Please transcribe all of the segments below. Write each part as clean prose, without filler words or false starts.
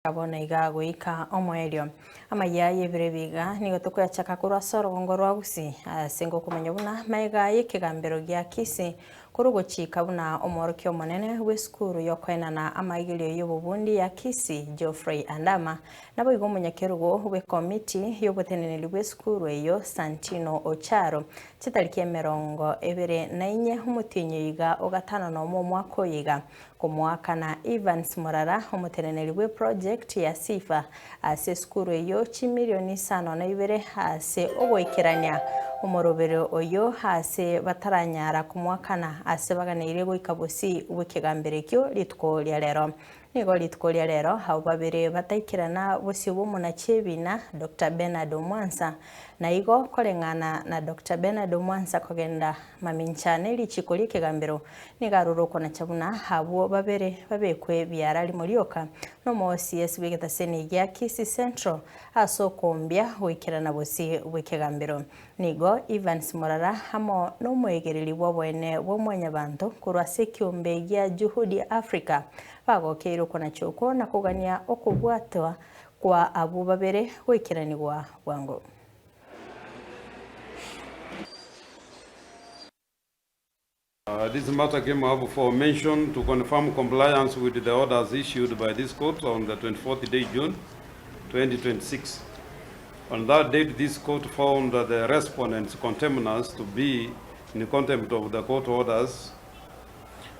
abona iga goika omwerio amaya yebire biga nigo tukwachaka kurwa sorongo rwa gusi asengo kumenya buna maiga ekegambero gya KISII OGOCHIKA buna omorokio monene w'eskuru yokwenana amaigilio y'obubundi ya KISII GEOFREY andama nabo igo munyakerugo w'ekomiti y'obuteneneri bw'eskuru eyo Santino Ocharo chitariki 24 umutinyi iga ogatano no mwaka oyiga kumwaka na Evans Morara umuteneneri bwe project ya sifa ase skuru eyo chimilioni 5.2 ase ogoikerania umorobero oyo ase bataranyara kumwakana ase baganire goika bosi ubukegambere kyo litko lya lero nigo litko lya lero habo babere bataikirana bosi bomuna chebina Dr. Bernard Mwansa na igo kolengana na Dr. Bernard Mwansa Kogenda Mamincha neli chikoli kegambero nigaruroko na chabuna habo babere babekwe BIARA limolioka no mo CS bigeta seni ya KISII Central aso kombia wikirana bosi ubukegambero nigo Evans Morara hamo no mwegereri bwabwene bw'omwanya bantu kurwa sekiombe ya Juhudi Africa bagokeiro kona choko na kugania okubwatwa kwa abo babere wekiranirwa bwango. This matter came up for mention to confirm compliance with the orders issued by this court on the 24th day June 2026. On that date, this court found that the respondents' contemners to be in contempt of the court orders.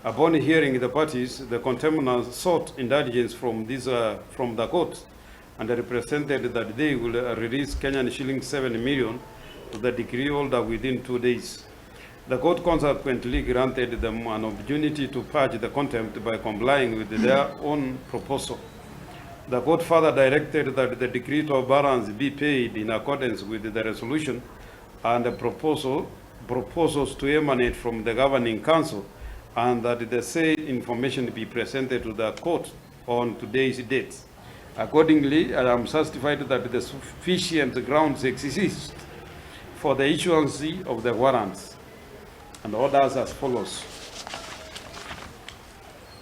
Upon hearing the parties, the contemners sought indulgence from the court and represented that they will release Kenyan shillings 7 million to the decree holder within 2 days. The court consequently granted them an opportunity to purge the contempt by complying with their own proposal. The court further directed that the decree of balance be paid in accordance with the resolution and the proposals to emanate from the governing council, and that the said information be presented to the court on today's date. Accordingly, I am satisfied that the sufficient grounds exist for the issuance of the warrants and orders as follows.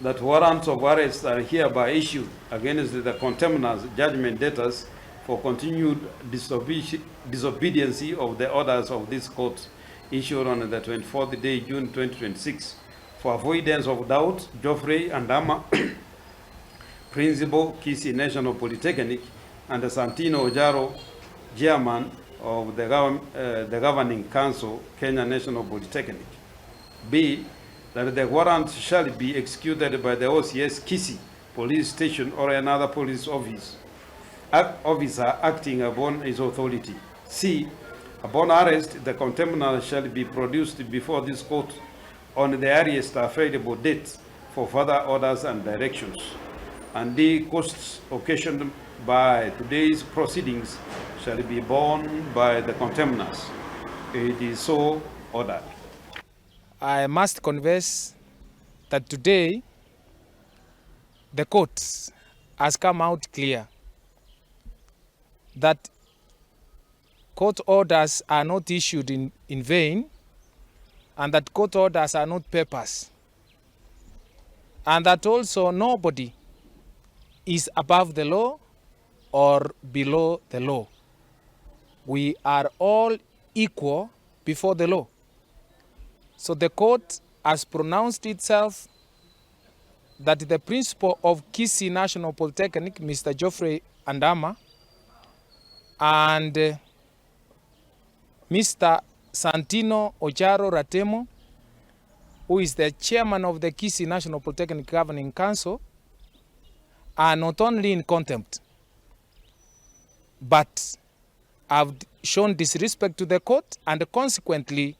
That warrants of arrest are hereby issued against the contemners, judgment debtors, for continued disobedience of the orders of this court issued on the 24th day June 2026. For avoidance of doubt, Geoffrey Andama, Principal, KISII National Polytechnic, and Santino Ocharo, Chairman of the Governing Council, Kenya National Polytechnic. B, that the warrant shall be executed by the OCS KISII police station or another police officer acting upon his authority. C, upon arrest, the contemner shall be produced before this court on the earliest available dates for further orders and directions. And the costs occasioned by today's proceedings shall be borne by the contemners. It is so ordered. I must confess that today the court has come out clear that court orders are not issued in vain, and that court orders are not papers, and that also nobody is above the law or below the law. We are all equal before the law. So the court has pronounced itself that the principal of KISII National Polytechnic, Mr. Geoffrey Andama, and Mr. Santino Ocharo Ratemo, who is the chairman of the KISII National Polytechnic Governing Council, are not only in contempt, but have shown disrespect to the court, and consequently,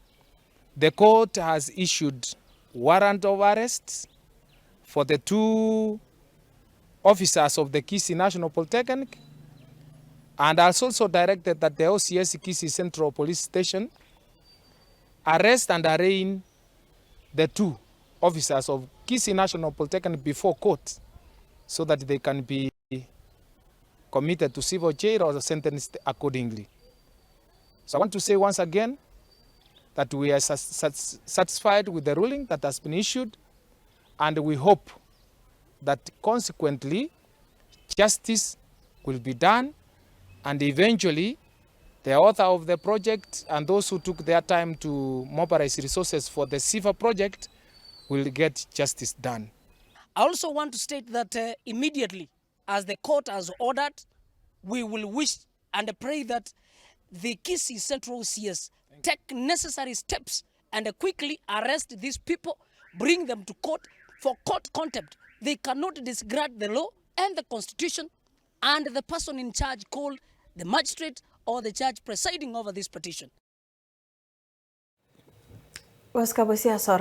the court has issued warrant of arrest for the 2 officers of the KISII National Polytechnic, and has also directed that the OCS KISII Central Police Station arrest and arraign the 2 officers of KISII National Polytechnic before court so that they can be committed to civil jail or sentenced accordingly. So I want to say once again that we are satisfied with the ruling that has been issued, and we hope that consequently justice will be done, and eventually the author of the project and those who took their time to mobilize resources for the SIFA project will get justice done. I also want to state that immediately, as the court has ordered, we will wish and pray that the KISII Central CS take necessary steps and quickly arrest these people, bring them to court for court contempt. They cannot disregard the law and the constitution, and the person in charge called the magistrate or the judge presiding over this petition.